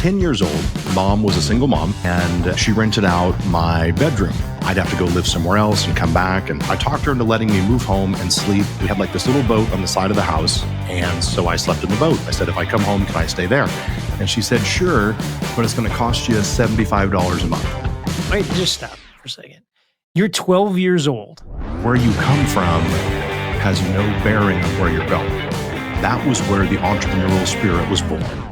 10 years old. Mom was a single mom, and she rented out my bedroom. I'd have to go live somewhere else and come back. And I talked her into letting me move home and sleep. We had like this little boat on the side of the house. And so I slept in the boat. I said, if I come home, can I stay there? And she said, sure, but it's going to cost you $75 a month. Wait, just stop for a second. You're 12 years old. Where you come from has no bearing on where you're going. That was where the entrepreneurial spirit was born.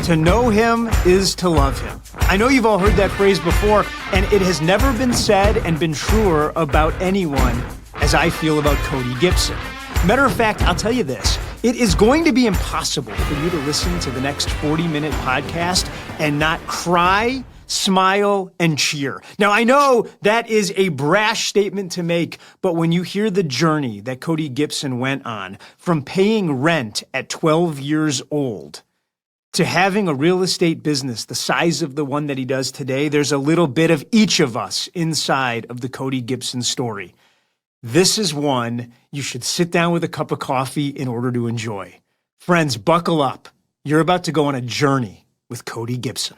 To know him is to love him. I know you've all heard that phrase before, and it has never been said and been truer about anyone as I feel about Cody Gibson. Matter of fact, I'll tell you this. It is going to be impossible for you to listen to the next 40-minute podcast and not cry, smile, and cheer. Now, I know that is a brash statement to make, but when you hear the journey that Cody Gibson went on from paying rent at 12 years old to having a real estate business the size of the one that he does today, there's a little bit of each of us inside of the Cody Gibson story. This is one you should sit down with a cup of coffee in order to enjoy. Friends, buckle up. You're about to go on a journey with Cody Gibson.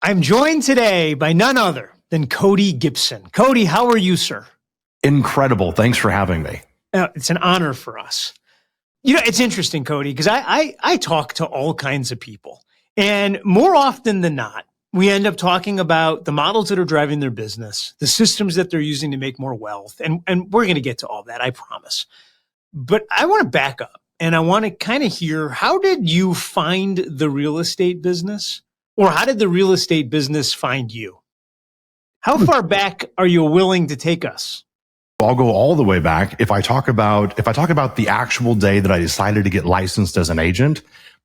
I'm joined today by none other than Cody Gibson. Cody, how are you, sir? Incredible. Thanks for having me. It's an honor for us. You know, it's interesting, Cody, because I talk to all kinds of people. And more often than not, we end up talking about the models that are driving their business, the systems that they're using to make more wealth. And we're going to get to all that, I promise. But I want to back up and I want to kind of hear, how did you find the real estate business? Or how did the real estate business find you? How far back are you willing to take us? I'll go all the way back. If I talk about the actual day that I decided to get licensed as an agent,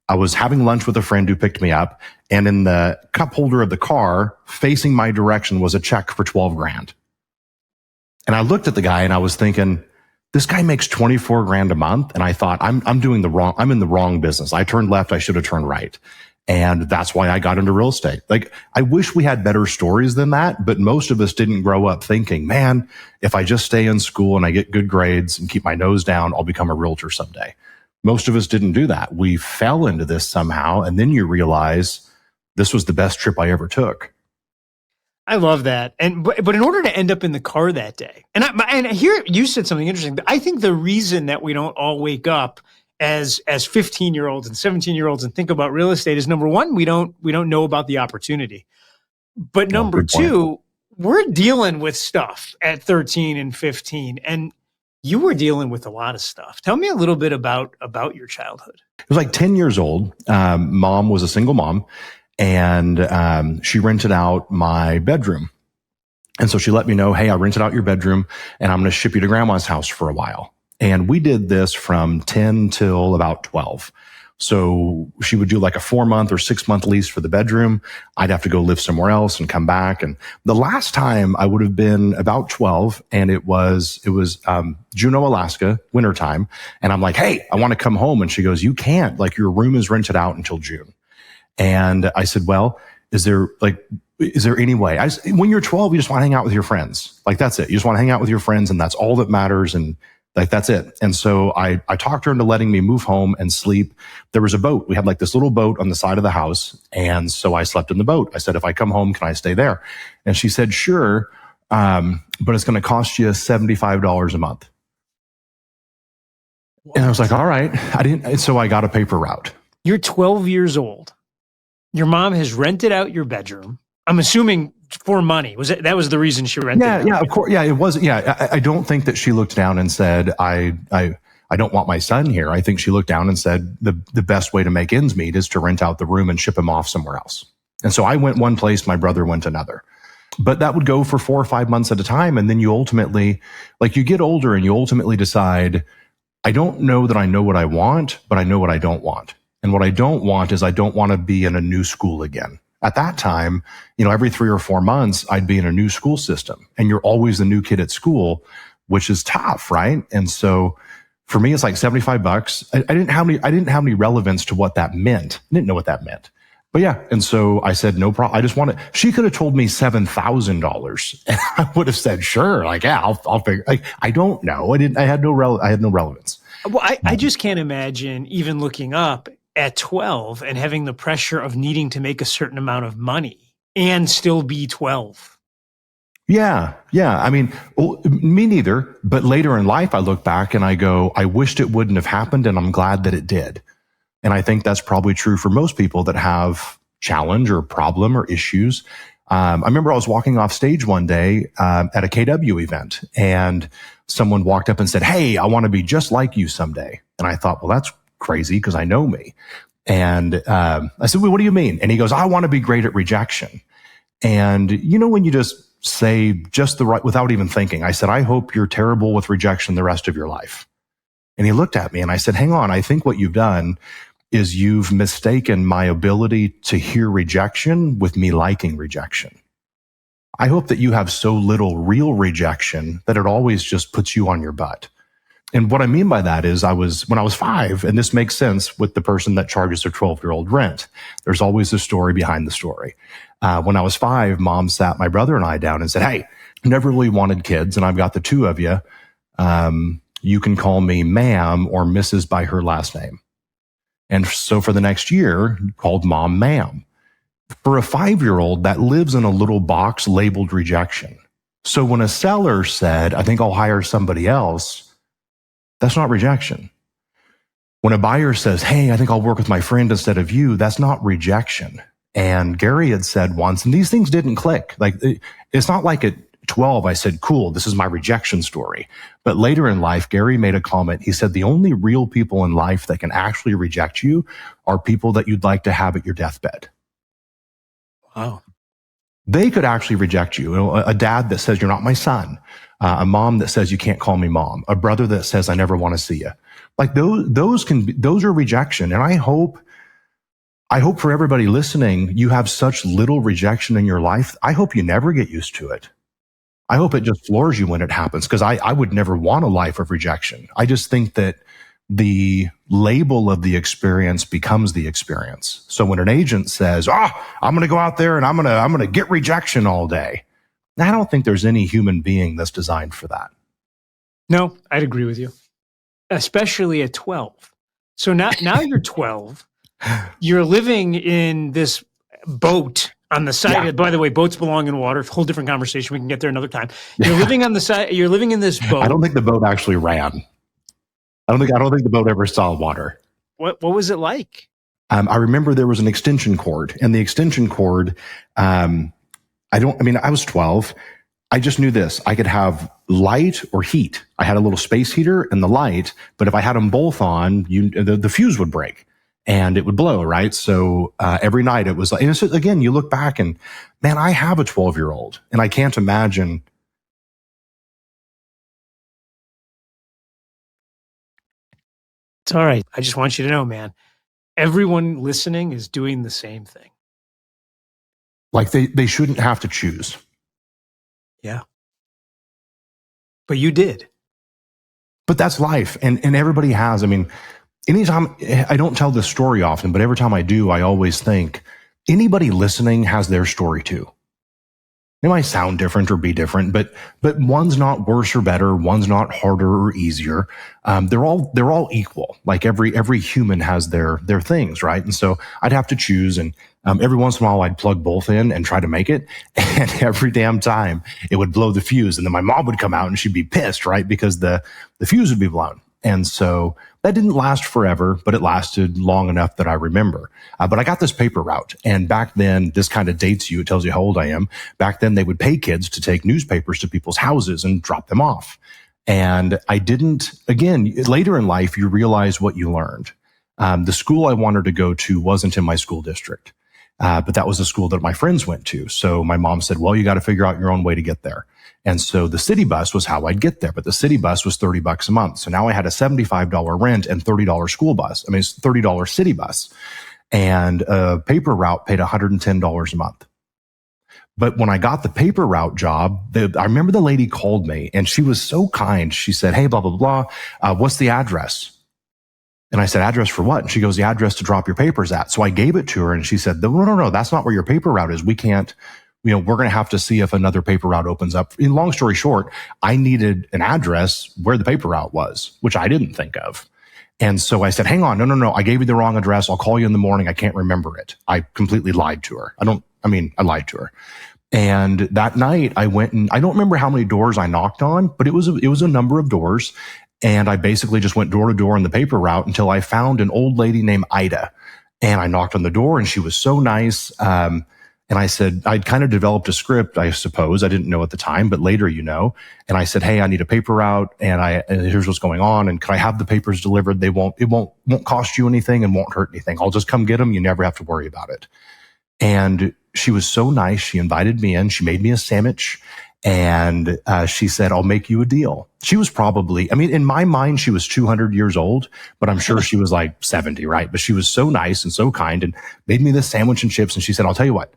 I was having lunch with a friend who picked me up, and in the cup holder of the car facing my direction was a check for 12 grand. And I looked at the guy and I was thinking, this guy makes 24 grand a month. And I thought, I'm in the wrong business. I turned left. I should have turned right. And that's why I got into real estate. Like, I wish we had better stories than that, but most of us didn't grow up thinking, man, if I just stay in school and I get good grades and keep my nose down, I'll become a realtor someday. Most of us didn't do that. We fell into this somehow. And then you realize this was the best trip I ever took. I love that. But in order to end up in the car that day, and here you said something interesting. I think the reason that we don't all wake up as 15-year-olds and 17-year-olds and think about real estate is, number one, we don't know about the opportunity. But number two, we're dealing with stuff at 13 and 15, and you were dealing with a lot of stuff. Tell me a little bit about your childhood. It was like 10 years old. Mom was a single mom, and she rented out my bedroom. And so she let me know, hey, I rented out your bedroom and I'm going to ship you to grandma's house for a while. And we did this from 10 till about 12. So she would do like a 4-month or 6-month lease for the bedroom. I'd have to go live somewhere else and come back. And the last time I would have been about 12, and it was Juneau, Alaska, wintertime. And I'm like, hey, I want to come home. And she goes, you can't, like, your room is rented out until June. And I said, well, is there any way? When you're 12, you just want to hang out with your friends. Like, that's it. You just want to hang out with your friends, and that's all that matters. And like, that's it. And so I talked her into letting me move home and sleep. There was a boat. We had like this little boat on the side of the house. And so I slept in the boat. I said, if I come home, can I stay there? And she said, sure. But it's going to cost you $75 a month. What? And I was like, all right. So I got a paper route. You're 12 years old. Your mom has rented out your bedroom. I'm assuming for money. That was the reason she rented it? Yeah, of course. Yeah, it was. Yeah, I don't think that she looked down and said, I don't want my son here. I think she looked down and said, the best way to make ends meet is to rent out the room and ship him off somewhere else. And so I went one place, my brother went another. But that would go for 4 or 5 months at a time. And then you ultimately, like, you get older and you ultimately decide, I don't know that I know what I want, but I know what I don't want. And what I don't want is I don't want to be in a new school again. At that time, every 3 or 4 months, I'd be in a new school system, and you're always the new kid at school, which is tough, right? And so for me, it's like $75. I didn't have any relevance to what that meant. I didn't know what that meant. But yeah, and so I said, no problem. I just want to. She could have told me $7,000, and I would have said, sure. Like, yeah, I'll figure. Like, I don't know. I had no relevance. Well, I just can't imagine even looking up at 12 and having the pressure of needing to make a certain amount of money and still be 12. Yeah. I mean, me neither. But later in life, I look back and I go, I wished it wouldn't have happened, and I'm glad that it did. And I think that's probably true for most people that have challenge or problem or issues. I remember I was walking off stage one day at a KW event, and someone walked up and said, "Hey, I want to be just like you someday." And I thought, well, that's crazy because I know me. And I said, well, what do you mean? And he goes, I want to be great at rejection. And when you just say just the right, without even thinking, I said, I hope you're terrible with rejection the rest of your life. And he looked at me and I said, hang on, I think what you've done is you've mistaken my ability to hear rejection with me liking rejection. I hope that you have so little real rejection that it always just puts you on your butt. And what I mean by that is when I was 5, and this makes sense with the person that charges their 12-year-old rent. There's always a story behind the story. When I was 5, Mom sat my brother and I down and said, hey, I never really wanted kids, and I've got the 2 of you. You can call me Ma'am or Mrs. by her last name. And so for the next year, called Mom Ma'am. For a 5-year-old, that lives in a little box labeled rejection. So when a seller said, I think I'll hire somebody else, that's not rejection. When a buyer says, hey, I think I'll work with my friend instead of you, that's not rejection. And Gary had said once, and these things didn't click. It's not like at 12, I said, cool, this is my rejection story. But later in life, Gary made a comment. He said, the only real people in life that can actually reject you are people that you'd like to have at your deathbed. Wow. They could actually reject you. A dad that says, you're not my son. A mom that says, you can't call me mom. A brother that says, I never want to see you. Like those are rejection. And I hope for everybody listening, you have such little rejection in your life. I hope you never get used to it. I hope it just floors you when it happens, because I would never want a life of rejection. I just think that the label of the experience becomes the experience. So when an agent says, I'm going to go out there and I'm going to get rejection all day, I don't think there's any human being that's designed for that. No, I'd agree with you, especially at 12. So now you're 12. You're living in this boat on the side. Yeah. By the way, boats belong in water. Whole different conversation. We can get there another time. You're living on the side. You're living in this boat. I don't think the boat actually ran. I don't think the boat ever saw water. What was it like? I remember there was an extension cord, and the extension cord, I was 12. I just knew this. I could have light or heat. I had a little space heater and the light, but if I had them both on, the fuse would break and it would blow, right? So every night it was like, and so again, you look back and, man, I have a 12-year-old and I can't imagine. It's all right. I just want you to know, man, everyone listening is doing the same thing. Like they shouldn't have to choose. Yeah. But you did. But that's life. And everybody has. I mean, anytime, I don't tell this story often, but every time I do, I always think anybody listening has their story too. It might sound different or be different, but one's not worse or better. One's not harder or easier. They're all equal. Like every human has their things, right? And so I'd have to choose, and every once in a while I'd plug both in and try to make it. And every damn time it would blow the fuse, and then my mom would come out and she'd be pissed, right? Because the fuse would be blown. And so that didn't last forever, but it lasted long enough that I remember. But I got this paper route. And back then, this kind of dates you. It tells you how old I am. Back then, they would pay kids to take newspapers to people's houses and drop them off. And I didn't, again, later in life, you realize what you learned. The school I wanted to go to wasn't in my school district. But that was a school that my friends went to. So my mom said, well, you got to figure out your own way to get there. And so the city bus was how I'd get there, but the city bus was $30 a month. So now I had a $75 rent and $30 school bus. I mean, it's $30 city bus, and a paper route paid $110 a month. But when I got the paper route job, I remember the lady called me and she was so kind. She said, hey, blah, blah, blah. What's the address? And I said, address for what? And she goes, the address to drop your papers at. So I gave it to her and she said, no, that's not where your paper route is. We can't we're going to have to see if another paper route opens up. In long story short, I needed an address where the paper route was, which I didn't think of. And so I said, hang on, no, I gave you the wrong address. I'll call you in the morning. I can't remember it. I completely lied to her. I lied to her. And that night I went, and I don't remember how many doors I knocked on, but it was a number of doors. And I basically just went door to door on the paper route until I found an old lady named Ida. And I knocked on the door, and she was so nice. And I said, I'd kind of developed a script, I suppose. I didn't know at the time, but later, and I said, hey, I need a paper route, and here's what's going on. And could I have the papers delivered? It won't cost you anything and won't hurt anything. I'll just come get them. You never have to worry about it. And she was so nice. She invited me in. She made me a sandwich, and she said, I'll make you a deal. She was probably, in my mind, she was 200 years old, but I'm sure she was like 70, right? But she was so nice and so kind and made me this sandwich and chips. And she said, I'll tell you what,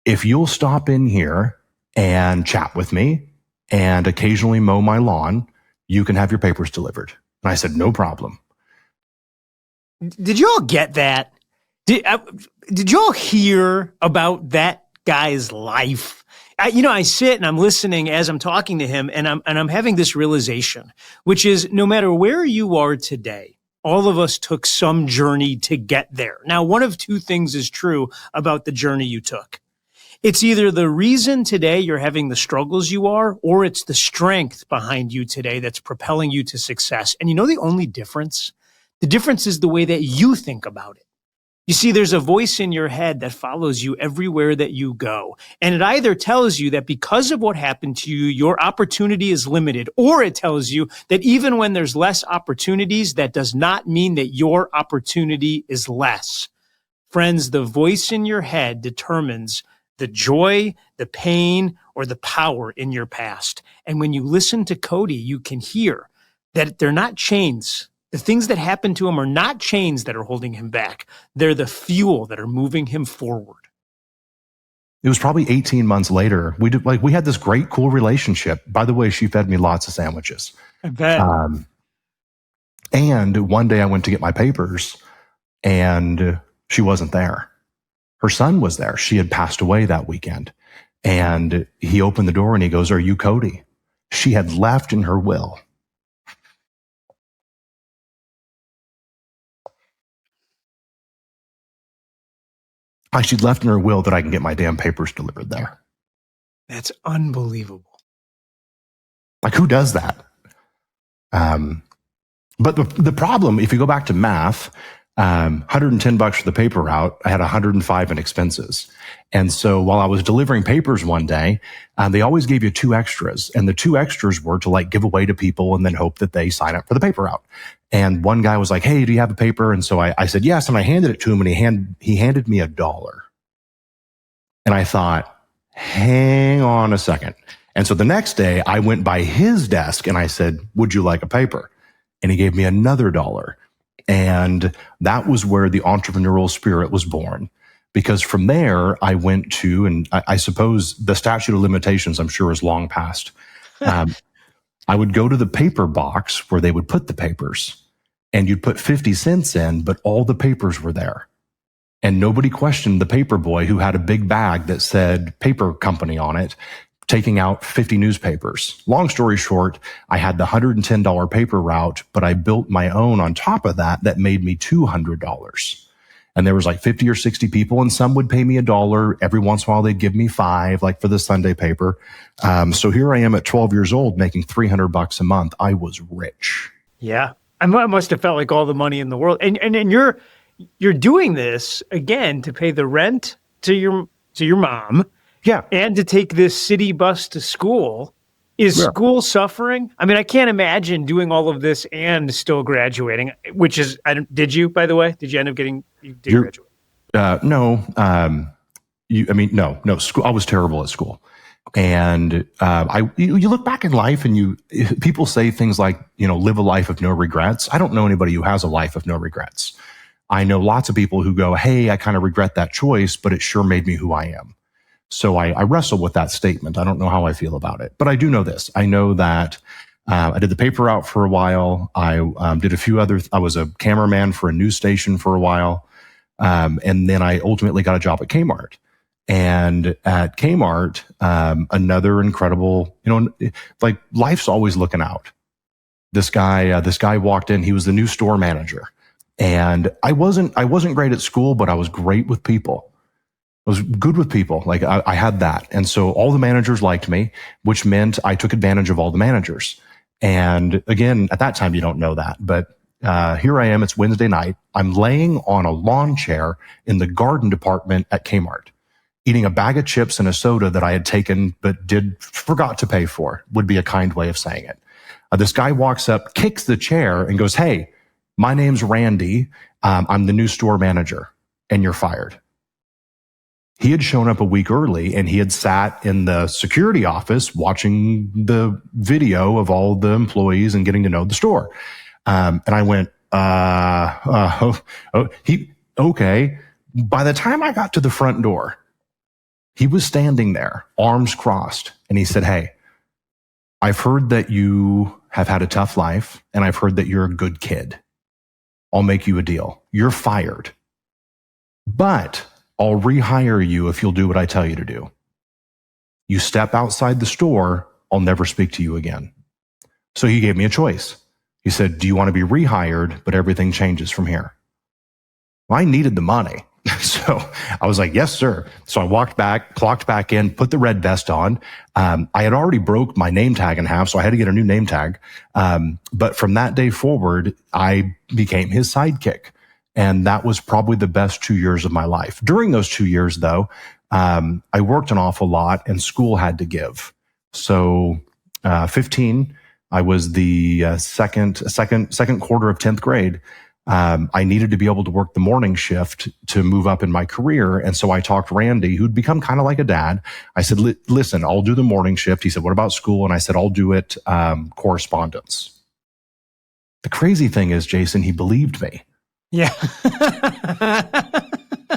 if you'll stop in here and chat with me and occasionally mow my lawn, you can have your papers delivered. And I said, no problem. Did you all get that? Did you all hear about that guy's life? I sit and I'm listening as I'm talking to him, and I'm having this realization, which is no matter where you are today, all of us took some journey to get there. Now, one of two things is true about the journey you took. It's either the reason today you're having the struggles you are, or it's the strength behind you today that's propelling you to success. And the only difference? The difference is the way that you think about it. You see, there's a voice in your head that follows you everywhere that you go. And it either tells you that because of what happened to you, your opportunity is limited, or it tells you that even when there's less opportunities, that does not mean that your opportunity is less. Friends, the voice in your head determines the joy, the pain, or the power in your past. And when you listen to Cody, you can hear that they're not chains. The things that happen to him are not chains that are holding him back. They're the fuel that are moving him forward. It was probably 18 months later. We had this great, cool relationship. By the way, she fed me lots of sandwiches. I bet. And one day I went to get my papers, and she wasn't there. Her son was there. She had passed away that weekend. And he opened the door and he goes, "Are you Cody?" She had left in her will. She'd left in her will that I can get my damn papers delivered there. That's unbelievable. Like, who does that? But the problem, if you go back to math, $110 for the paper route, I had $105 in expenses. And so while I was delivering papers one day, they always gave you 2 extras. And the 2 extras were to give away to people and then hope that they sign up for the paper route. And one guy was like, "Hey, do you have a paper?" And so I said, yes. And I handed it to him, and he handed me $1. And I thought, hang on a second. And so the next day I went by his desk and I said, "Would you like a paper?" And he gave me another $1. And that was where the entrepreneurial spirit was born. Because from there, I went to, and I suppose the statute of limitations, I'm sure, is long past. I would go to the paper box where they would put the papers, and you'd put 50 cents in, but all the papers were there. And nobody questioned the paper boy who had a big bag that said paper company on it, taking out 50 newspapers. Long story short, I had the $110 paper route, but I built my own on top of that made me $200. And there was 50 or 60 people, and some would pay me $1. Every once in a while, they'd give me $5, for the Sunday paper. So here I am at 12 years old, making $300 a month. I was rich. Yeah. I must have felt like all the money in the world. And you're doing this again to pay the rent to your mom. Yeah. And to take this city bus to school. Is school suffering? I can't imagine doing all of this and still graduating, which is, did you, by the way? Did you end up graduate? No. No. School. I was terrible at school. And you look back in life and people say things like, live a life of no regrets. I don't know anybody who has a life of no regrets. I know lots of people who go, "Hey, I kind of regret that choice, but it sure made me who I am." So I wrestle with that statement. I don't know how I feel about it, but I do know this. I know that I did the paper route for a while. I did a few I was a cameraman for a news station for a while. And then I ultimately got a job at Kmart. And at Kmart, another incredible, like life's always looking out. This guy walked in. He was the new store manager, and I wasn't great at school, but I was great with people. I was good with people. Like I had that. And so all the managers liked me, which meant I took advantage of all the managers. And again, at that time, you don't know that, but here I am. It's Wednesday night. I'm laying on a lawn chair in the garden department at Kmart, eating a bag of chips and a soda that I had taken, but forgot to pay for, would be a kind way of saying it. This guy walks up, kicks the chair and goes, "Hey, my name's Randy. I'm the new store manager and you're fired." He had shown up a week early and he had sat in the security office watching the video of all the employees and getting to know the store. And I went, okay. By the time I got to the front door, he was standing there, arms crossed. And he said, "Hey, I've heard that you have had a tough life and I've heard that you're a good kid. I'll make you a deal. You're fired, but I'll rehire you if you'll do what I tell you to do. You step outside the store, I'll never speak to you again." So he gave me a choice. He said, "Do you want to be rehired, but everything changes from here?" Well, I needed the money. So I was like, "Yes, sir." So I walked back, clocked back in, put the red vest on. I had already broke my name tag in half, so I had to get a new name tag. But from that day forward, I became his sidekick. And that was probably the best 2 years of my life. During those 2 years, though, I worked an awful lot and school had to give. So 15, I was the second quarter of 10th grade. I needed to be able to work the morning shift to move up in my career. And so I talked Randy, who'd become kind of like a dad. I said, "Listen, I'll do the morning shift." He said, "What about school?" And I said, "I'll do it correspondence." The crazy thing is, Jason, he believed me. Yeah.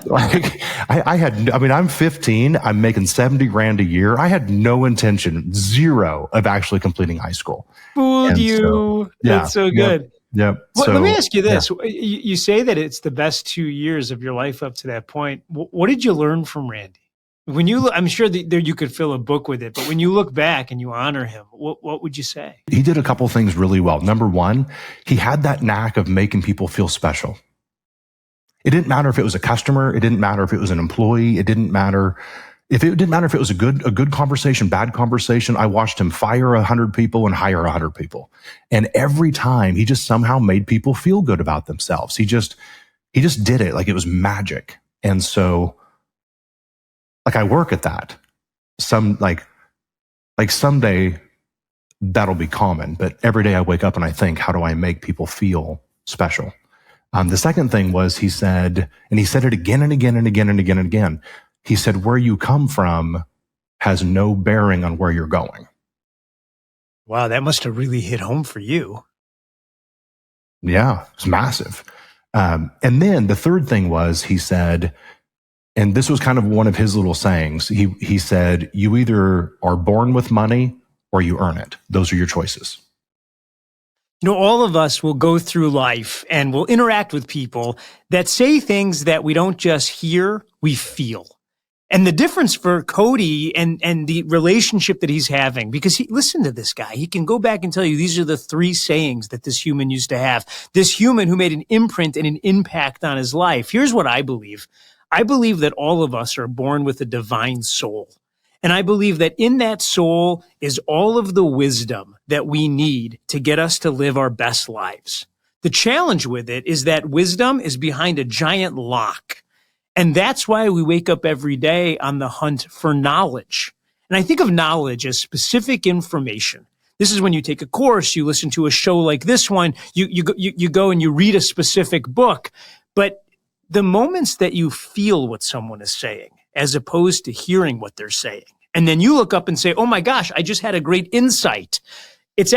Like I'm 15, I'm making 70 grand a year. I had no intention, zero, of actually completing high school. Fooled you. So, yeah, that's so good. Yep. Well, So, let me ask you this. Yeah. You say that it's the best 2 years of your life up to that point. What did you learn from Randy? I'm sure that there you could fill a book with it, but when you look back and you honor him, what would you say? He did a couple things really well. Number one, he had that knack of making people feel special. It didn't matter if it was a customer. It didn't matter if it was an employee. It didn't matter if it was a good conversation, bad conversation. I watched him fire 100 people and hire 100 people. And every time he just somehow made people feel good about themselves. He just did it like it was magic. And so, like, I work at that. Someday that'll be common, but every day I wake up and I think, how do I make people feel special? The second thing was he said, and he said it again and again and again and again and again. He said, "Where you come from has no bearing on where you're going." Wow, that must have really hit home for you. Yeah, it's massive. And then the third thing was he said, and this was kind of one of his little sayings. He said, "You either are born with money or you earn it. Those are your choices." All of us will go through life and we'll interact with people that say things that we don't just hear, we feel. And the difference for Cody and the relationship that he's having, because listen to this guy. He can go back and tell you these are the 3 sayings that this human used to have. This human who made an imprint and an impact on his life. Here's what I believe. I believe that all of us are born with a divine soul. And I believe that in that soul is all of the wisdom that we need to get us to live our best lives. The challenge with it is that wisdom is behind a giant lock. And that's why we wake up every day on the hunt for knowledge. And I think of knowledge as specific information. This is when you take a course, you listen to a show like this one, you go and you read a specific book. But the moments that you feel what someone is saying, as opposed to hearing what they're saying, and then you look up and say, "Oh my gosh, I just had a great insight." That's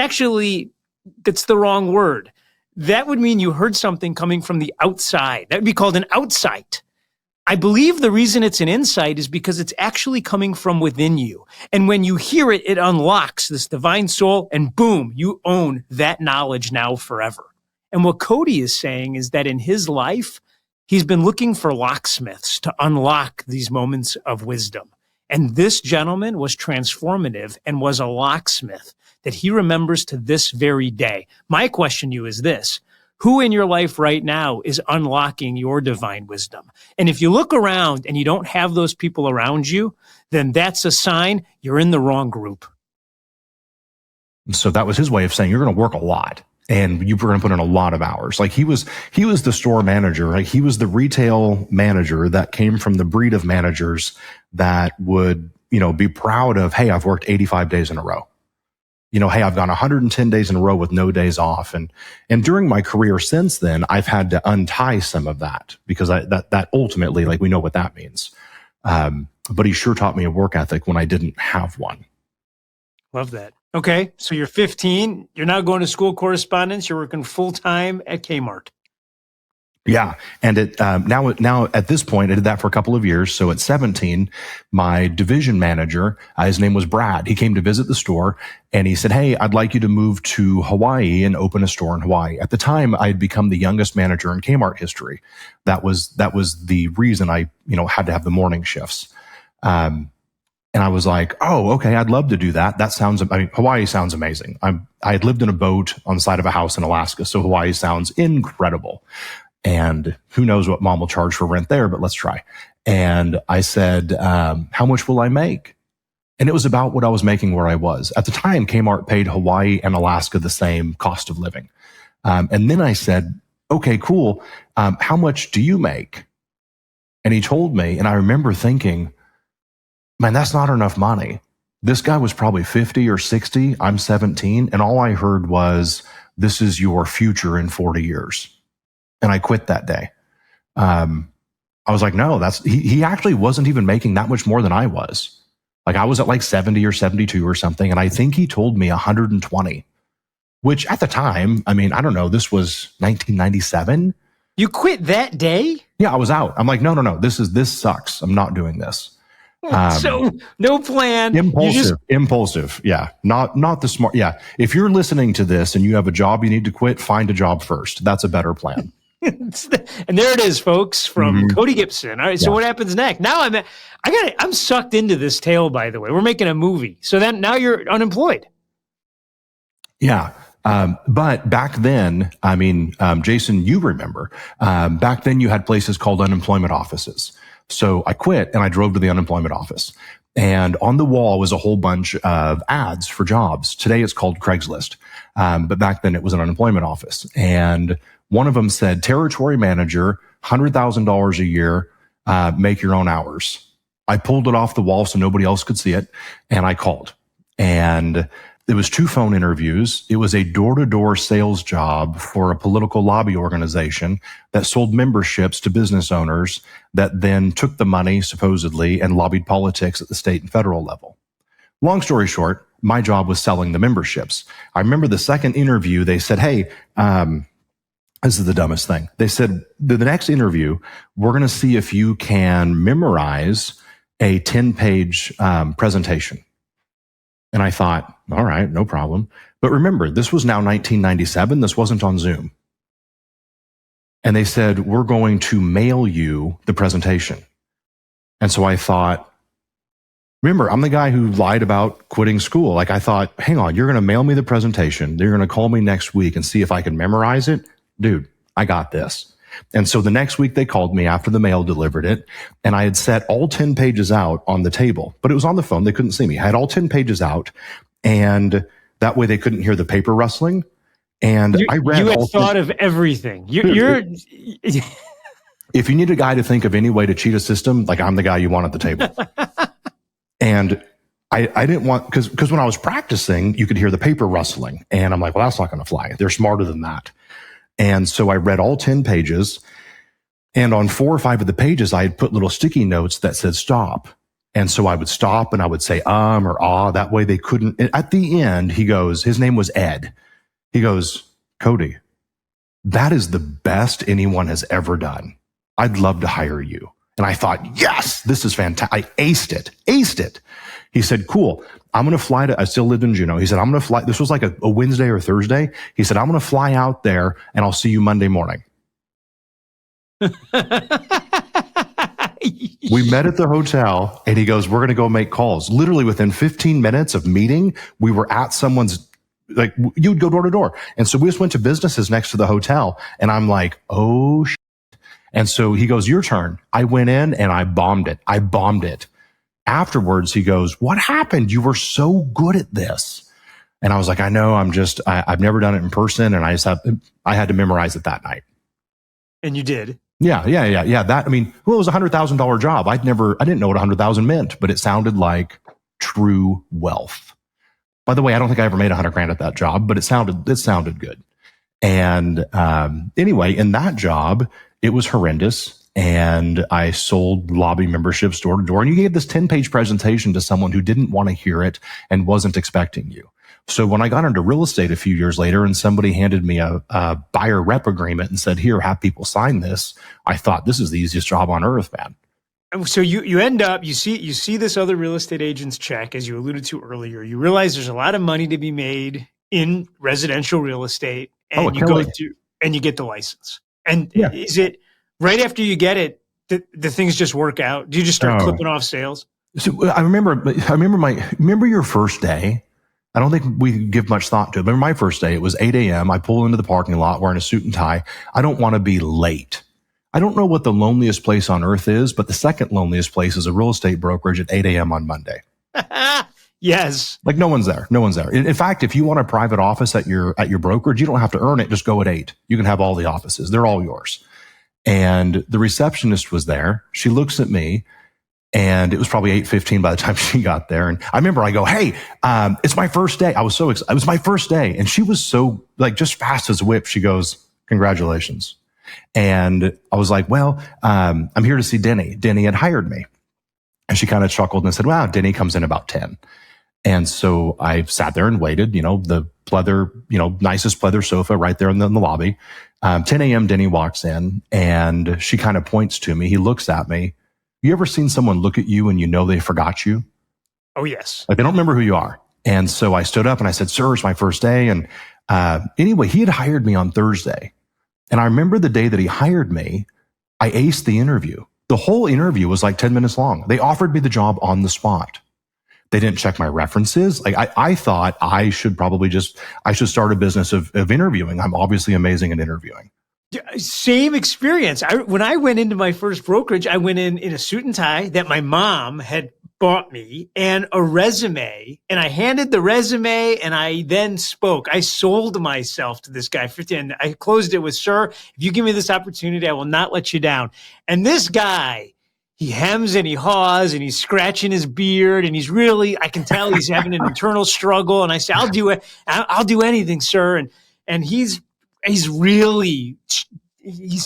the wrong word. That would mean you heard something coming from the outside. That would be called an outsight. I believe the reason it's an insight is because it's actually coming from within you. And when you hear it, it unlocks this divine soul and boom, you own that knowledge now forever. And what Cody is saying is that in his life, He's been looking for locksmiths to unlock these moments of wisdom. And this gentleman was transformative and was a locksmith that he remembers to this very day. My question to you is this: who in your life right now is unlocking your divine wisdom? And if you look around and you don't have those people around you, then that's a sign you're in the wrong group. So that was his way of saying, you're going to work a lot and you were going to put in a lot of hours. Like he was the store manager, right? He was the retail manager that came from the breed of managers that would, be proud of, hey, I've worked 85 days in a row. Hey, I've gone 110 days in a row with no days off. And during my career since then, I've had to untie some of that because that ultimately, like, we know what that means. But he sure taught me a work ethic when I didn't have one. Love that. Okay. So you're 15, you're now going to school correspondence, you're working full time at Kmart. Yeah. And now at this point, I did that for a couple of years. So at 17, my division manager, his name was Brad. He came to visit the store and he said, hey, I'd like you to move to Hawaii and open a store in Hawaii. At the time, I had become the youngest manager in Kmart history. That was the reason I, had to have the morning shifts. And I was like, oh, okay, I'd love to do that. Hawaii sounds amazing. I had lived in a boat on the side of a house in Alaska. So Hawaii sounds incredible. And who knows what mom will charge for rent there, but let's try. And I said, how much will I make? And it was about what I was making where I was. At the time, Kmart paid Hawaii and Alaska the same cost of living. And then I said, okay, cool. How much do you make? And he told me, and I remember thinking, man, that's not enough money. This guy was probably 50 or 60. I'm 17. And all I heard was, this is your future in 40 years. And I quit that day. I was like, no, he actually wasn't even making that much more than I was. Like I was at like 70 or 72 or something. And I think he told me 120, which at the time, I don't know, this was 1997. You quit that day? Yeah, I was out. I'm like, no, this sucks. I'm not doing this. So no plan. Impulsive. Yeah. Not the smart. Yeah. If you're listening to this and you have a job you need to quit, find a job first. That's a better plan. And there it is, folks, from Cody Gibson. All right. So what happens next? Now I'm sucked into this tale, by the way. We're making a movie. So then now you're unemployed. Yeah. But back then, Jason, you remember, back then you had places called unemployment offices. So I quit and I drove to the unemployment office, and on the wall was a whole bunch of ads for jobs. Today it's called Craigslist. But back then it was an unemployment office. And one of them said, territory manager, $100,000 a year, make your own hours. I pulled it off the wall so nobody else could see it. And I called, and it was 2 phone interviews. It was a door-to-door sales job for a political lobby organization that sold memberships to business owners that then took the money, supposedly, and lobbied politics at the state and federal level. Long story short, my job was selling the memberships. I remember the second interview, they said, hey, this is the dumbest thing. They said, the next interview, we're going to see if you can memorize a 10-page presentation. And I thought, all right, no problem. But remember, this was now 1997. This wasn't on Zoom. And they said, we're going to mail you the presentation. And so I thought, remember, I'm the guy who lied about quitting school. Like I thought, hang on, you're going to mail me the presentation. You're going to call me next week and see if I can memorize it. Dude, I got this. And so the next week they called me after the mail delivered it, and I had set all 10 pages out on the table, but it was on the phone. They couldn't see me. I had all 10 pages out, and that way they couldn't hear the paper rustling. And I read. You had thought of everything. You're If you need a guy to think of any way to cheat a system, like I'm the guy you want at the table. And I didn't want, because when I was practicing, you could hear the paper rustling, and I'm like, well, that's not going to fly. They're smarter than that. And so I read all 10 pages, and on 4 or 5 of the pages, I had put little sticky notes that said stop. And so I would stop and I would say or ah, that way they couldn't. At the end, he goes, his name was Ed. He goes, Cody, that is the best anyone has ever done. I'd love to hire you. And I thought, yes, this is fantastic. I aced it. He said, cool. I'm going to fly I still lived in Juneau. He said, I'm going to fly. This was like a Wednesday or Thursday. He said, I'm going to fly out there and I'll see you Monday morning. We met at the hotel and he goes, we're going to go make calls. Literally within 15 minutes of meeting, we were at someone's, like you would go door to door. And so we just went to businesses next to the hotel and I'm like, oh shit. And so he goes, your turn. I went in and I bombed it. Afterwards, he goes, what happened? You were so good at this. And I was like, I know, I've never done it in person. And I had to memorize it that night. And you did. Yeah. That, it was $100,000 job. I didn't know what 100,000 meant, but it sounded like true wealth. By the way, I don't think I ever made $100,000 at that job, but it sounded good. And, anyway, in that job, it was horrendous. And I sold lobby memberships door to door. And you gave this 10-page presentation to someone who didn't want to hear it and wasn't expecting you. So when I got into real estate a few years later and somebody handed me a buyer rep agreement and said, here, have people sign this, I thought, this is the easiest job on earth, man. So you end up, you see this other real estate agent's check, as you alluded to earlier. You realize there's a lot of money to be made in residential real estate, and you get the license. And is it right after you get it, the things just work out? Do you just start clipping off sales? So I remember your first day. I don't think we give much thought to it. Remember my first day, it was 8 a.m. I pull into the parking lot wearing a suit and tie. I don't want to be late. I don't know what the loneliest place on earth is, but the second loneliest place is a real estate brokerage at 8 a.m. on Monday. Yes. Like no one's there. In fact, if you want a private office at your brokerage, you don't have to earn it. Just go at 8. You can have all the offices. They're all yours. And the receptionist was there. She looks at me. And it was probably 8:15 by the time she got there. And I remember I go, hey, it's my first day. I was so excited. It was my first day. And she was so just fast as a whip. She goes, congratulations. And I was like, well, I'm here to see Denny. Denny had hired me. And she kind of chuckled and said, wow, Denny comes in about 10. And so I sat there and waited, the pleather, nicest pleather sofa right there in the lobby. 10 a.m. Denny walks in and she kind of points to me. He looks at me. You ever seen someone look at you and they forgot you? Oh, yes. Like they don't remember who you are. And so I stood up and I said, sir, it's my first day. And anyway, he had hired me on Thursday. And I remember the day that he hired me, I aced the interview. The whole interview was like 10 minutes long. They offered me the job on the spot. They didn't check my references. Like I thought I should start a business of interviewing. I'm obviously amazing at interviewing. Same experience. When I went into my first brokerage, I went in a suit and tie that my mom had bought me and a resume. And I handed the resume and I then spoke. I sold myself to this guy. And I closed it with, sir, if you give me this opportunity, I will not let you down. And this guy, he hems and he haws and he's scratching his beard and I can tell he's having an internal struggle. And I say, I'll do it. I'll do anything, sir. And he's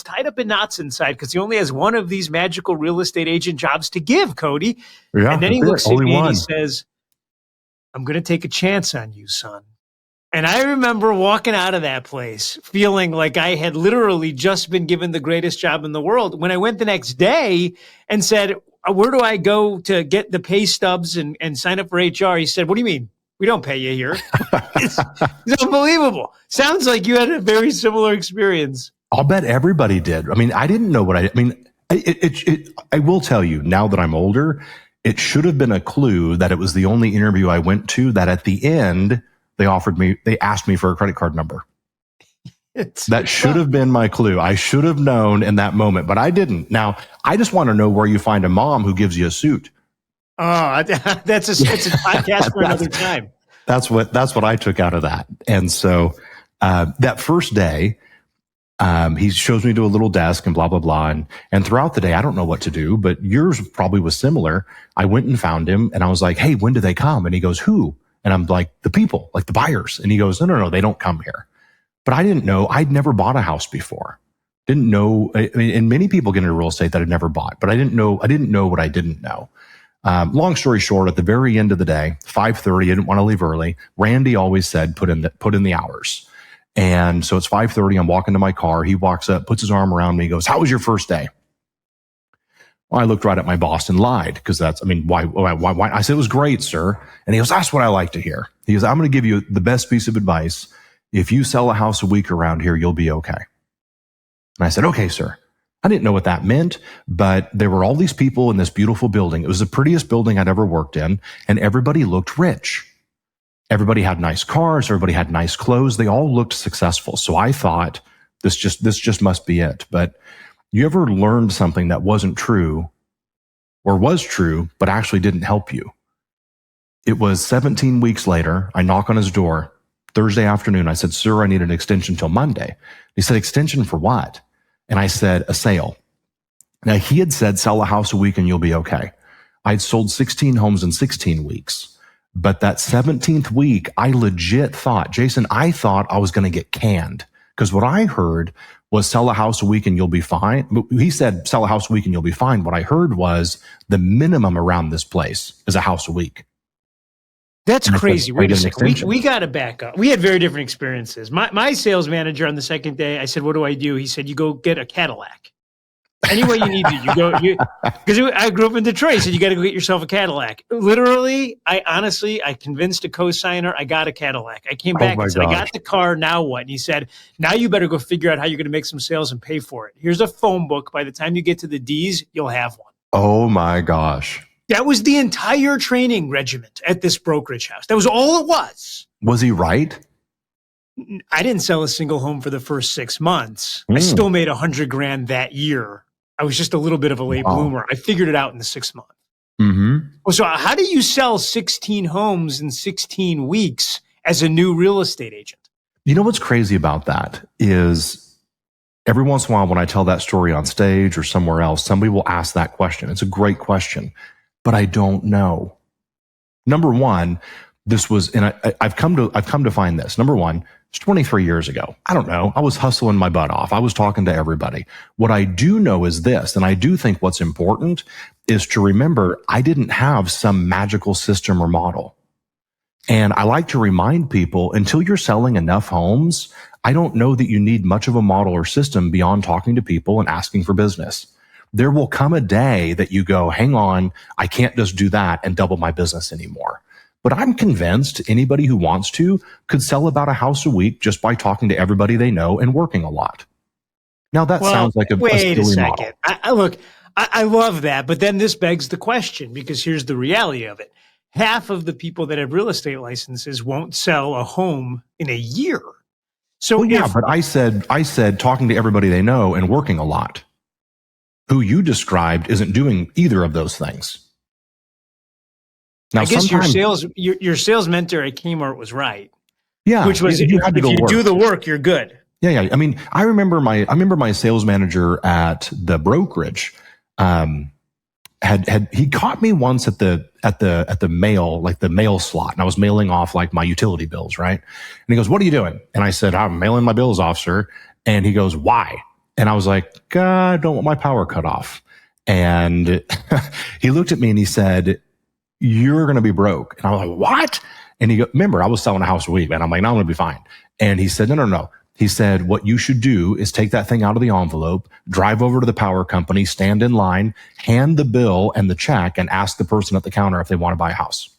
tied up in knots inside because he only has one of these magical real estate agent jobs to give, Cody. Yeah, and then he looks at me and he says, I'm going to take a chance on you, son. And I remember walking out of that place feeling like I had literally just been given the greatest job in the world. When I went the next day and said, where do I go to get the pay stubs and sign up for HR? He said, what do you mean? We don't pay you here. It's unbelievable. Sounds like you had a very similar experience. I'll bet everybody did. I didn't know I will tell you now that I'm older, it should have been a clue that it was the only interview I went to that at the end, they asked me for a credit card number. That should have been my clue. I should have known in that moment, but I didn't. Now, I just want to know where you find a mom who gives you a suit. Oh, that's a podcast for another time. That's what I took out of that. And so that first day, he shows me to a little desk and blah, blah, blah. And throughout the day, I don't know what to do, but yours probably was similar. I went and found him and I was like, hey, when do they come? And he goes, who? And I'm like, the people, like the buyers. And he goes, no, they don't come here. But I didn't know. I'd never bought a house before. Didn't know. And many people get into real estate that had never bought, but I didn't know what I didn't know. Long story short, at the very end of the day, 5:30, I didn't want to leave early. Randy always said, put in the hours. And so it's 5:30. I'm walking to my car. He walks up, puts his arm around me, goes, how was your first day? Well, I looked right at my boss and lied because why? I said, it was great, sir. And he goes, that's what I like to hear. He goes, I'm going to give you the best piece of advice. If you sell a house a week around here, you'll be okay. And I said, okay, sir. I didn't know what that meant, but there were all these people in this beautiful building. It was the prettiest building I'd ever worked in, and everybody looked rich. Everybody had nice cars. Everybody had nice clothes. They all looked successful. So I thought this just must be it. But you ever learned something that wasn't true or was true, but actually didn't help you? It was 17 weeks later. I knock on his door Thursday afternoon. I said, sir, I need an extension till Monday. He said, extension for what? And I said, a sale. Now he had said, sell a house a week and you'll be okay. I'd sold 16 homes in 16 weeks. But that 17th week, I legit thought, Jason, I thought I was going to get canned, because what I heard was sell a house a week and you'll be fine. He said, sell a house a week and you'll be fine. What I heard was the minimum around this place is a house a week. That's crazy. Wait a second. We got to back up. We had very different experiences. My sales manager on the second day, I said, what do I do? He said, you go get a Cadillac. Any way you need to, because I grew up in Detroit. He said, you got to go get yourself a Cadillac. Literally, I convinced a co-signer. I got a Cadillac. I came back and said, I got the car. Now what? And he said, now you better go figure out how you're going to make some sales and pay for it. Here's a phone book. By the time you get to the D's, you'll have one. Oh my gosh. That was the entire training regiment at this brokerage house. That was all it was. Was he right? I didn't sell a single home for the first 6 months. I still made $100,000 that year. I was just a little bit of a late bloomer. I figured it out in the 6 months. Mm-hmm. Well, so how do you sell 16 homes in 16 weeks as a new real estate agent? You know what's crazy about that is every once in a while when I tell that story on stage or somewhere else, somebody will ask that question. It's a great question, but I don't know. Number one, this was, and I've come to find this. Number one, it's 23 years ago. I don't know. I was hustling my butt off. I was talking to everybody. What I do know is this, and I do think what's important is to remember I didn't have some magical system or model. And I like to remind people, until you're selling enough homes, I don't know that you need much of a model or system beyond talking to people and asking for business. There will come a day that you go, hang on, I can't just do that and double my business anymore. But I'm convinced anybody who wants to could sell about a house a week just by talking to everybody they know and working a lot. Now that sounds like a silly model. Look, I love that, but then this begs the question, because here's the reality of it. Half of the people that have real estate licenses won't sell a home in a year. So but I said talking to everybody they know and working a lot. Who you described isn't doing either of those things. Now, I guess your sales mentor at Kmart was right. Yeah, which was if you do the work, you're good. Yeah. I mean, I remember my sales manager at the brokerage. He caught me once at the mail, like the mail slot, and I was mailing off like my utility bills, right? And he goes, "What are you doing?" And I said, "I'm mailing my bills off, sir." And he goes, "Why?" And I was like, "I don't want my power cut off." And he looked at me and he said, "You're going to be broke." And I was like, "What?" And he goes, remember, I was selling a house a week, man. I'm like, "No, I'm going to be fine." And he said, no. He said, "What you should do is take that thing out of the envelope, drive over to the power company, stand in line, hand the bill and the check, and ask the person at the counter if they want to buy a house."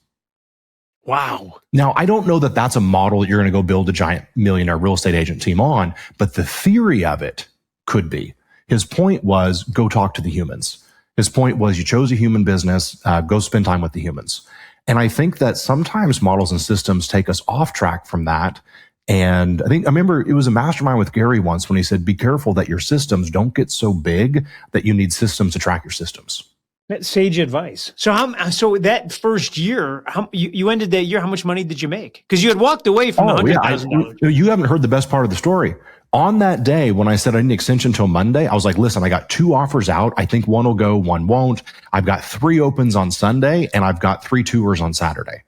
Wow. Now, I don't know that that's a model that you're going to go build a giant millionaire real estate agent team on, but the theory of it could be. His point was, go talk to the humans. His point was, you chose a human business, go spend time with the humans. And I think that sometimes models and systems take us off track from that. And I remember it was a mastermind with Gary once when he said, be careful that your systems don't get so big that you need systems to track your systems. That's sage advice. So that first year, you ended that year, how much money did you make? Because you had walked away from the $100,000. You haven't heard the best part of the story. On that day, when I said I need an extension until Monday, I was like, listen, I got 2 offers out. I think one will go, one won't. I've got 3 opens on Sunday, and I've got 3 tours on Saturday.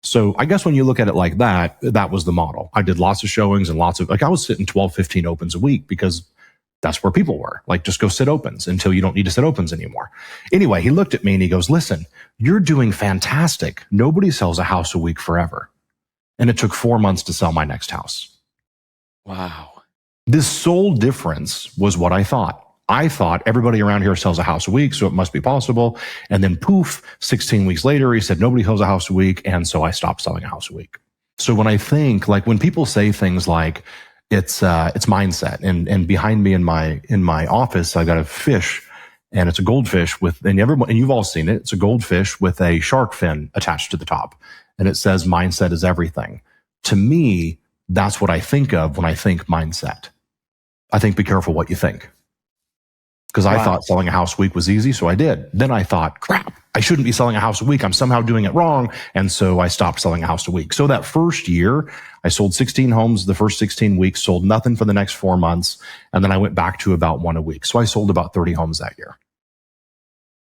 So I guess when you look at it like that, that was the model. I did lots of showings and I was sitting 12, 15 opens a week because that's where people were. Like, just go sit opens until you don't need to sit opens anymore. Anyway, he looked at me and he goes, listen, you're doing fantastic. Nobody sells a house a week forever. And it took 4 months to sell my next house. Wow. This sole difference was what I thought. I thought everybody around here sells a house a week, so it must be possible. And then poof, 16 weeks later, he said, nobody sells a house a week. And so I stopped selling a house a week. So when I think, like, when people say things like, It's mindset. And behind me in my office, I got a fish, and it's a goldfish and you've all seen it. It's a goldfish with a shark fin attached to the top. And it says mindset is everything. To me, that's what I think of when I think mindset. I think be careful what you think. Because I thought selling a house a week was easy, so I did. Then I thought, crap, I shouldn't be selling a house a week. I'm somehow doing it wrong. And so I stopped selling a house a week. So that first year, I sold 16 homes the first 16 weeks, sold nothing for the next 4 months. And then I went back to about one a week. So I sold about 30 homes that year.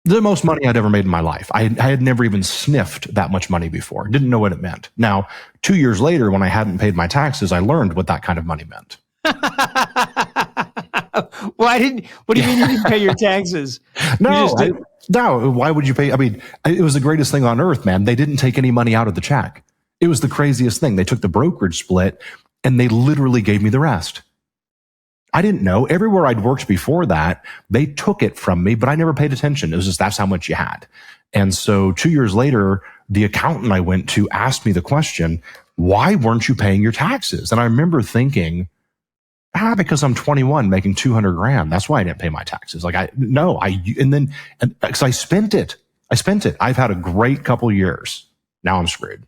The most money I'd ever made in my life. I had never even sniffed that much money before. Didn't know what it meant. Now, 2 years later, when I hadn't paid my taxes, I learned what that kind of money meant. What do you mean you didn't pay your taxes? No, why would you pay? I mean, it was the greatest thing on earth, man. They didn't take any money out of the check. It was the craziest thing. They took the brokerage split and they literally gave me the rest. I didn't know. Everywhere I'd worked before that, they took it from me, but I never paid attention. It was just, that's how much you had. And so 2 years later, the accountant I went to asked me the question, why weren't you paying your taxes? And I remember thinking, because I'm 21 making 200 grand. That's why I didn't pay my taxes. Because I spent it. I've had a great couple years. Now I'm screwed.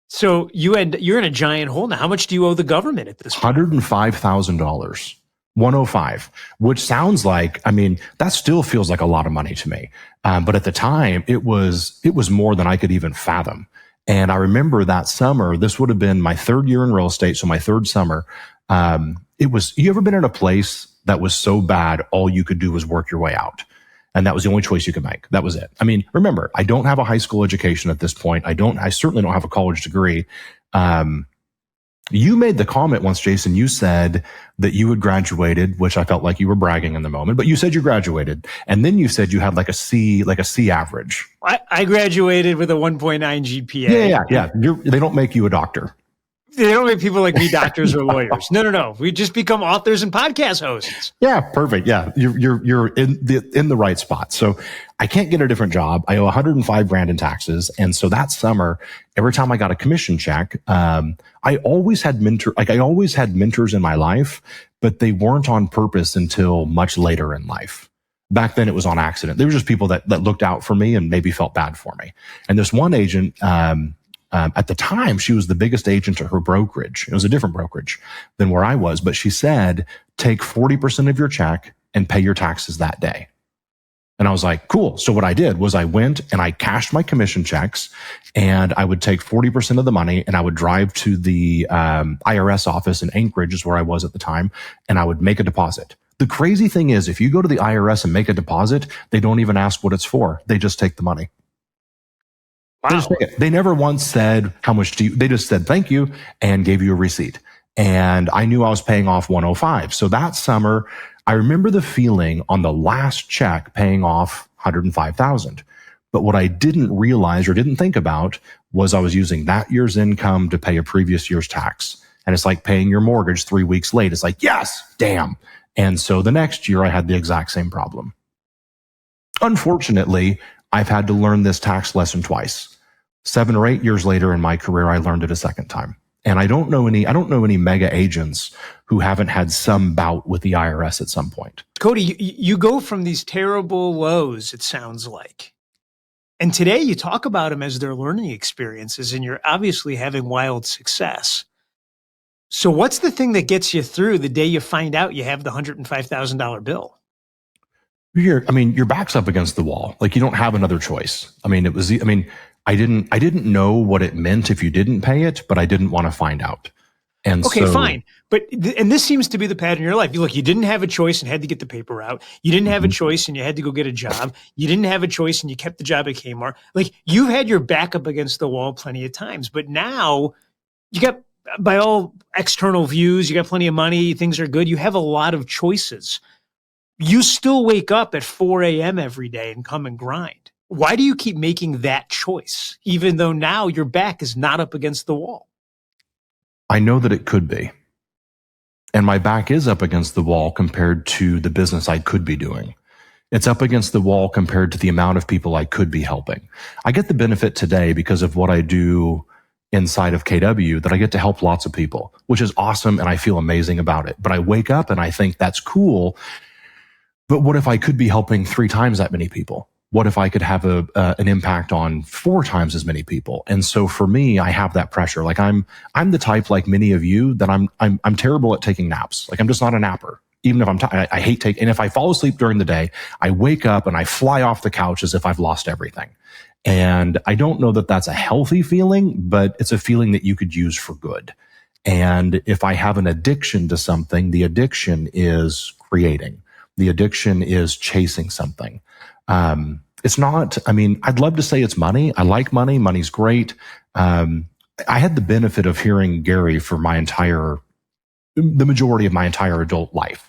So you're in a giant hole now. How much do you owe the government at this point? $105,000. 105, which sounds like, I mean, that still feels like a lot of money to me. But at the time, it was more than I could even fathom. And I remember that summer, this would have been my third year in real estate. So my third summer, you ever been in a place that was so bad, all you could do was work your way out? And that was the only choice you could make. That was it. I mean, remember, I don't have a high school education at this point. I certainly don't have a college degree. You made the comment once, Jason, you said that you had graduated, which I felt like you were bragging in the moment, but you said you graduated. And then you said you had like a C average. I graduated with a 1.9 GPA. Yeah. They don't make you a doctor. They don't make people like me doctors or lawyers. No. We just become authors and podcast hosts. Yeah, perfect. Yeah, you're in the right spot. So I can't get a different job. I owe 105 grand in taxes, and so that summer, every time I got a commission check, I always had mentors in my life, but they weren't on purpose until much later in life. Back then, it was on accident. They were just people that looked out for me and maybe felt bad for me. And this one agent. At the time, she was the biggest agent at her brokerage. It was a different brokerage than where I was, but she said, take 40% of your check and pay your taxes that day. And I was like, cool. So what I did was I went and I cashed my commission checks, and I would take 40% of the money and I would drive to the IRS office in Anchorage, is where I was at the time, and I would make a deposit. The crazy thing is, if you go to the IRS and make a deposit, they don't even ask what it's for. They just take the money. Wow. They never once said, how much do you, they just said, thank you, and gave you a receipt. And I knew I was paying off 105. So that summer, I remember the feeling on the last check paying off 105,000. But what I didn't realize or didn't think about was I was using that year's income to pay a previous year's tax. And it's like paying your mortgage 3 weeks late. It's like, yes, damn. And so the next year I had the exact same problem. Unfortunately, I've had to learn this tax lesson twice. 7 or 8 years later in my career, I learned it a second time. And I don't know any mega agents who haven't had some bout with the IRS at some point. Cody, you go from these terrible lows, it sounds like. And today you talk about them as their learning experiences, and you're obviously having wild success. So what's the thing that gets you through the day you find out you have the $105,000 bill? Your back's up against the wall. Like, you don't have another choice. I didn't know what it meant if you didn't pay it, but I didn't want to find out. And okay, fine. But, and this seems to be the pattern in your life. Look, you didn't have a choice and had to get the paper out. You didn't have a choice and you had to go get a job. You didn't have a choice and you kept the job at Kmart. Like, you've had your back up against the wall plenty of times, but now you got, by all external views, you got plenty of money, things are good. You have a lot of choices. You still wake up at 4 a.m. every day and come and grind. Why do you keep making that choice, even though now your back is not up against the wall? I know that it could be. And my back is up against the wall compared to the business I could be doing. It's up against the wall compared to the amount of people I could be helping. I get the benefit today because of what I do inside of KW that I get to help lots of people, which is awesome. And I feel amazing about it. But I wake up and I think that's cool. But what if I could be helping 3 times that many people? What if I could have an impact on 4 times as many people? And so for me, I have that pressure. Like I'm the type, like many of you, that I'm terrible at taking naps. Like I'm just not a napper. Even if I'm tired, I hate taking, and if I fall asleep during the day, I wake up and I fly off the couch as if I've lost everything. And I don't know that that's a healthy feeling, but it's a feeling that you could use for good. And if I have an addiction to something, the addiction is creating. The addiction is chasing something. It's not, I mean, I'd love to say it's money. I like money. Money's great. I had the benefit of hearing Gary for the majority of my entire adult life.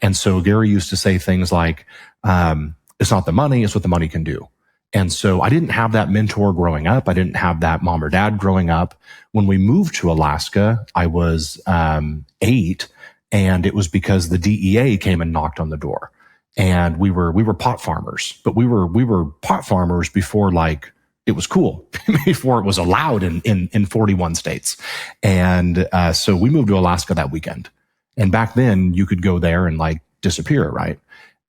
And so Gary used to say things like, it's not the money, it's what the money can do. And so I didn't have that mentor growing up. I didn't have that mom or dad growing up. When we moved to Alaska, I was 8, and it was because the DEA came and knocked on the door. And we were pot farmers, but we were pot farmers before, like, it was cool, before it was allowed in 41 states. And so we moved to Alaska that weekend. And back then you could go there and like disappear, right?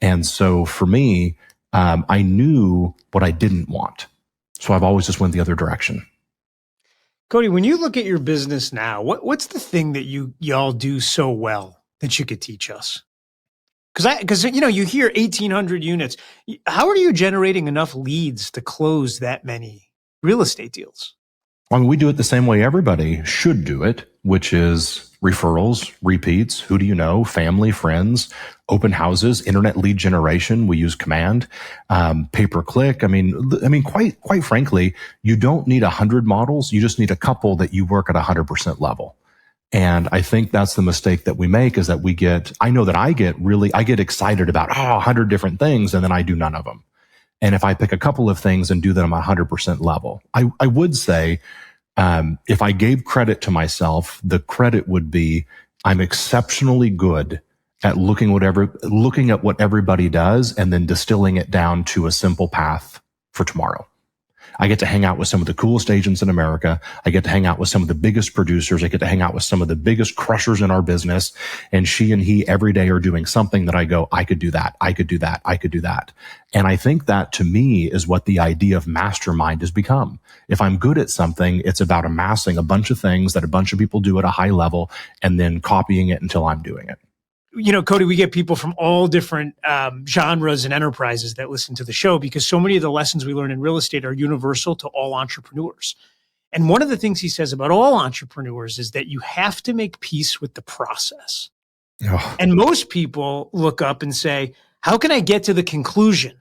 And so for me, I knew what I didn't want. So I've always just went the other direction. Cody, when you look at your business now, what's the thing that y'all do so well that you could teach us? Because you hear 1,800 units. How are you generating enough leads to close that many real estate deals? I mean, we do it the same way everybody should do it, which is referrals, repeats, who do you know, family, friends, open houses, internet lead generation. We use command, pay-per-click. I mean, quite frankly, you don't need 100 models. You just need a couple that you work at 100% level. And I think that's the mistake that we make, is that I get excited about 100 different things, and then I do none of them. And if I pick a couple of things and do them 100% level, I would say, if I gave credit to myself, the credit would be I'm exceptionally good at looking at what everybody does and then distilling it down to a simple path for tomorrow. I get to hang out with some of the coolest agents in America. I get to hang out with some of the biggest producers. I get to hang out with some of the biggest crushers in our business. And she and he every day are doing something that I go, I could do that. I could do that. I could do that. And I think that, to me, is what the idea of mastermind has become. If I'm good at something, it's about amassing a bunch of things that a bunch of people do at a high level and then copying it until I'm doing it. Cody, we get people from all different genres and enterprises that listen to the show, because so many of the lessons we learn in real estate are universal to all entrepreneurs. And one of the things he says about all entrepreneurs is that you have to make peace with the process. Oh. And most people look up and say, how can I get to the conclusion?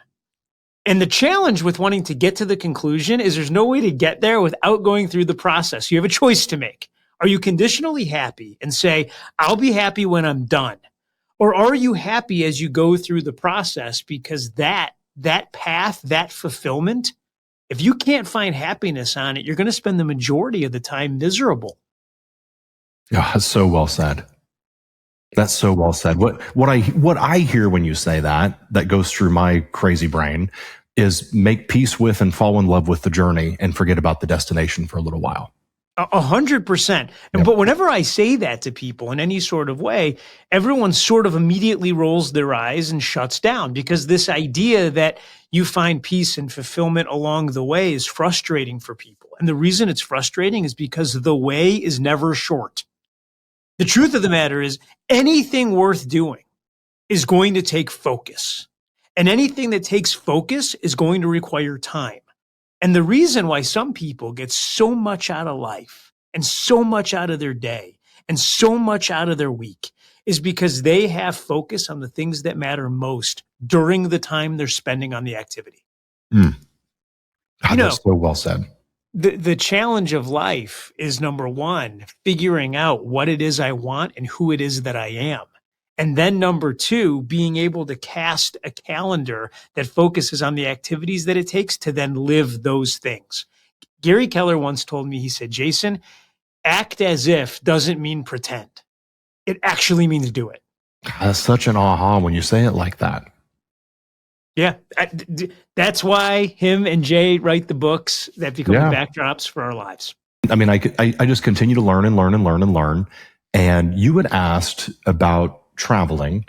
And the challenge with wanting to get to the conclusion is there's no way to get there without going through the process. You have a choice to make. Are you conditionally happy and say, I'll be happy when I'm done? Or are you happy as you go through the process? Because that path, that fulfillment, if you can't find happiness on it, you're going to spend the majority of the time miserable. Yeah, that's so well said. That's so well said. What I hear when you say that goes through my crazy brain, is make peace with and fall in love with the journey and forget about the destination for a little while. 100%. Yep. But whenever I say that to people in any sort of way, everyone sort of immediately rolls their eyes and shuts down, because this idea that you find peace and fulfillment along the way is frustrating for people. And the reason it's frustrating is because the way is never short. The truth of the matter is, anything worth doing is going to take focus. And anything that takes focus is going to require time. And the reason why some people get so much out of life and so much out of their day and so much out of their week is because they have focus on the things that matter most during the time they're spending on the activity. God, that's so well said. The challenge of life is, number one, figuring out what it is I want and who it is that I am. And then number two, being able to cast a calendar that focuses on the activities that it takes to then live those things. Gary Keller once told me, he said, Jason, act as if doesn't mean pretend. It actually means do it. That's such an aha when you say it like that. Yeah. That's why him and Jay write the books that become the backdrops for our lives. I mean, I just continue to learn and learn and learn and learn. And you had asked about traveling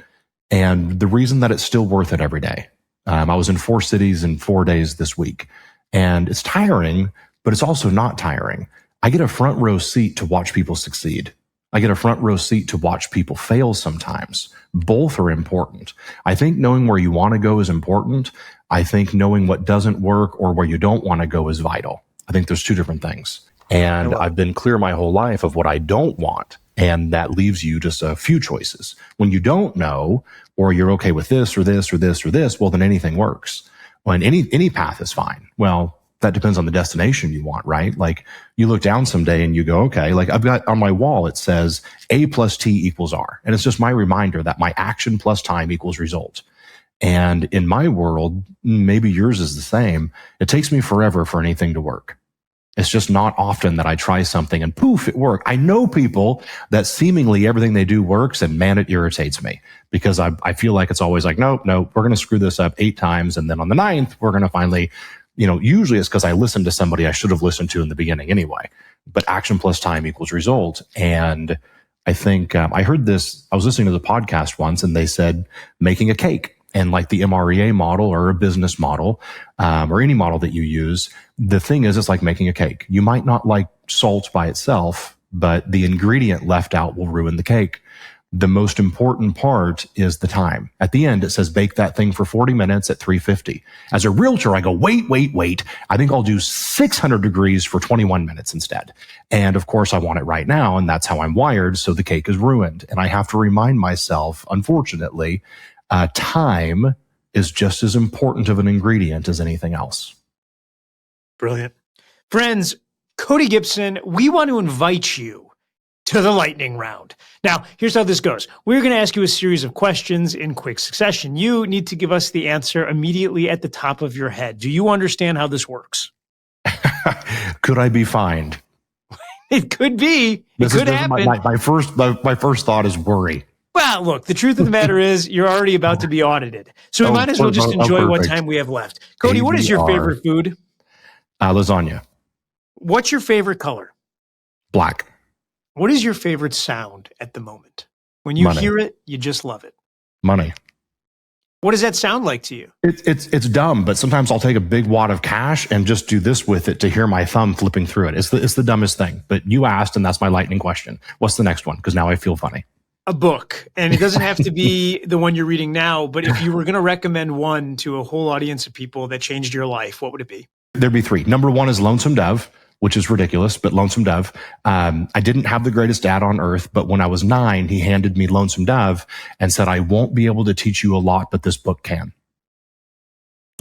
and the reason that it's still worth it every day. I was in 4 cities in 4 days this week, and it's tiring, but it's also not tiring. I get a front row seat to watch people succeed. I get a front row seat to watch people fail sometimes. Both are important. I think knowing where you want to go is important. I think knowing what doesn't work or where you don't want to go is vital. I think there's 2 different things. And I've been clear my whole life of what I don't want. And that leaves you just a few choices. When you don't know, or you're okay with this or this or this or this, well, then anything works. When any path is fine. Well, that depends on the destination you want, right? Like you look down someday and you go, okay, like I've got on my wall, it says A plus T equals R. And it's just my reminder that my action plus time equals result. And in my world, maybe yours is the same. It takes me forever for anything to work. It's just not often that I try something and poof, it worked. I know people that seemingly everything they do works, and man, it irritates me because I feel like it's always like, no, we're going to screw this up 8 times. And then on the 9th, we're going to finally, usually it's because I listened to somebody I should have listened to in the beginning anyway, but action plus time equals result. And I think I heard this, I was listening to the podcast once and they said making a cake. And like the MREA model or a business model, or any model that you use, the thing is, it's like making a cake. You might not like salt by itself, but the ingredient left out will ruin the cake. The most important part is the time. At the end, it says bake that thing for 40 minutes at 350. As a realtor, I go, wait. I think I'll do 600 degrees for 21 minutes instead. And of course, I want it right now. And that's how I'm wired. So the cake is ruined. And I have to remind myself, unfortunately, time is just as important of an ingredient as anything else. Brilliant. Friends, Cody Gibson, we want to invite you to the lightning round. Now, here's how this goes. We're going to ask you a series of questions in quick succession. You need to give us the answer immediately at the top of your head. Do you understand how this works? Could I be fined? It could be. It could happen. My first thought is worry. Well, look, the truth of the matter is you're already about to be audited. So we might as well just enjoy what time we have left. Cody, what is your favorite food? Lasagna. What's your favorite color? Black. What is your favorite sound at the moment? When you hear it, you just love it. Money. What does that sound like to you? It's dumb, but sometimes I'll take a big wad of cash and just do this with it to hear my thumb flipping through it. It's the dumbest thing. But you asked, and that's my lightning question. What's the next one? Because now I feel funny. A book. And it doesn't have to be the one you're reading now, but if you were going to recommend one to a whole audience of people that changed your life, what would it be? There'd be 3. Number 1 is Lonesome Dove, which is ridiculous, but Lonesome Dove. I didn't have the greatest dad on earth, but when I was 9, he handed me Lonesome Dove and said, I won't be able to teach you a lot, but this book can.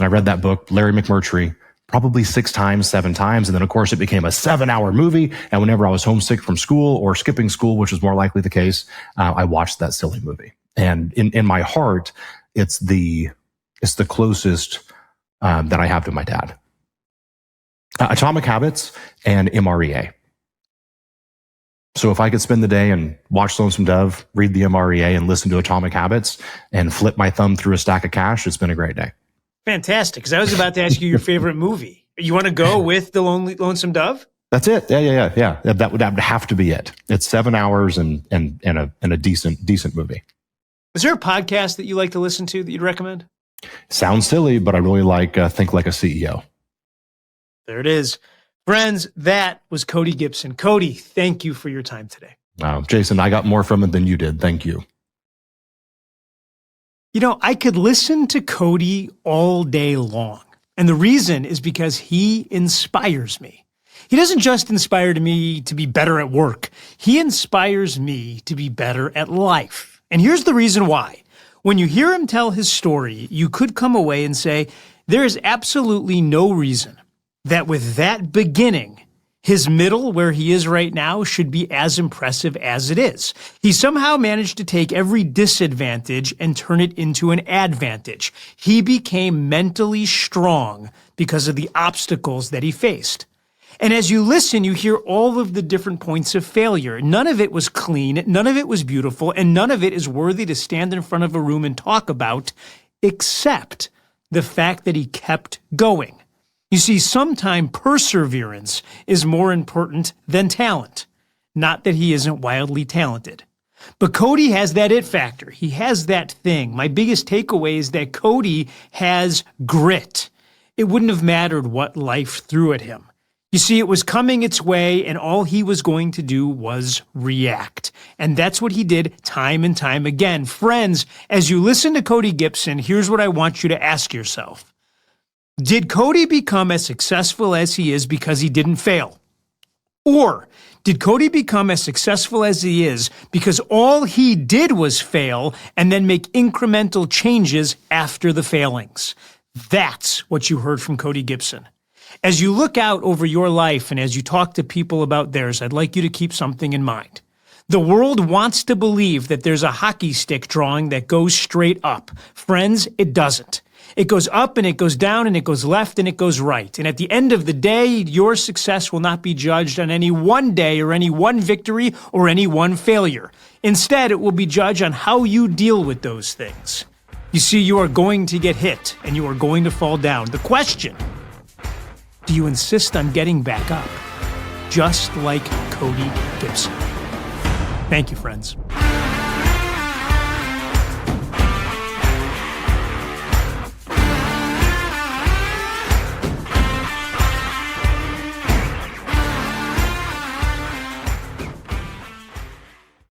And I read that book, Larry McMurtry, probably 6 times, 7 times. And then, of course, it became a 7-hour movie. And whenever I was homesick from school or skipping school, which was more likely the case, I watched that silly movie. And in my heart, it's the closest that I have to my dad. Atomic Habits and MREA. So if I could spend the day and watch Lonesome Dove, read the MREA, and listen to Atomic Habits and flip my thumb through a stack of cash, it's been a great day. Fantastic. Because I was about to ask you your favorite movie. You want to go with the Lonesome Dove? That's it. Yeah. That would have to be it. It's 7 hours and a decent movie. Is there a podcast that you like to listen to that you'd recommend? Sounds silly, but I really like Think Like a CEO. There it is. Friends, that was Cody Gibson. Cody, thank you for your time today. Jason, I got more from it than you did. Thank you. I could listen to Cody all day long. And the reason is because he inspires me. He doesn't just inspire me to be better at work. He inspires me to be better at life. And here's the reason why. When you hear him tell his story, you could come away and say, there is absolutely no reason that with that beginning, his middle, where he is right now, should be as impressive as it is. He somehow managed to take every disadvantage and turn it into an advantage. He became mentally strong because of the obstacles that he faced. And as you listen, you hear all of the different points of failure. None of it was clean, none of it was beautiful, and none of it is worthy to stand in front of a room and talk about, except the fact that he kept going. You see, sometimes perseverance is more important than talent. Not that he isn't wildly talented. But Cody has that it factor. He has that thing. My biggest takeaway is that Cody has grit. It wouldn't have mattered what life threw at him. You see, it was coming its way, and all he was going to do was react. And that's what he did time and time again. Friends, as you listen to Cody Gibson, here's what I want you to ask yourself. Did Cody become as successful as he is because he didn't fail? Or did Cody become as successful as he is because all he did was fail and then make incremental changes after the failings? That's what you heard from Cody Gibson. As you look out over your life and as you talk to people about theirs, I'd like you to keep something in mind. The world wants to believe that there's a hockey stick drawing that goes straight up. Friends, it doesn't. It goes up and it goes down and it goes left and it goes right. And at the end of the day, your success will not be judged on any one day or any one victory or any one failure. Instead, it will be judged on how you deal with those things. You see, you are going to get hit and you are going to fall down. The question: do you insist on getting back up? Just like Cody Gibson. Thank you, friends.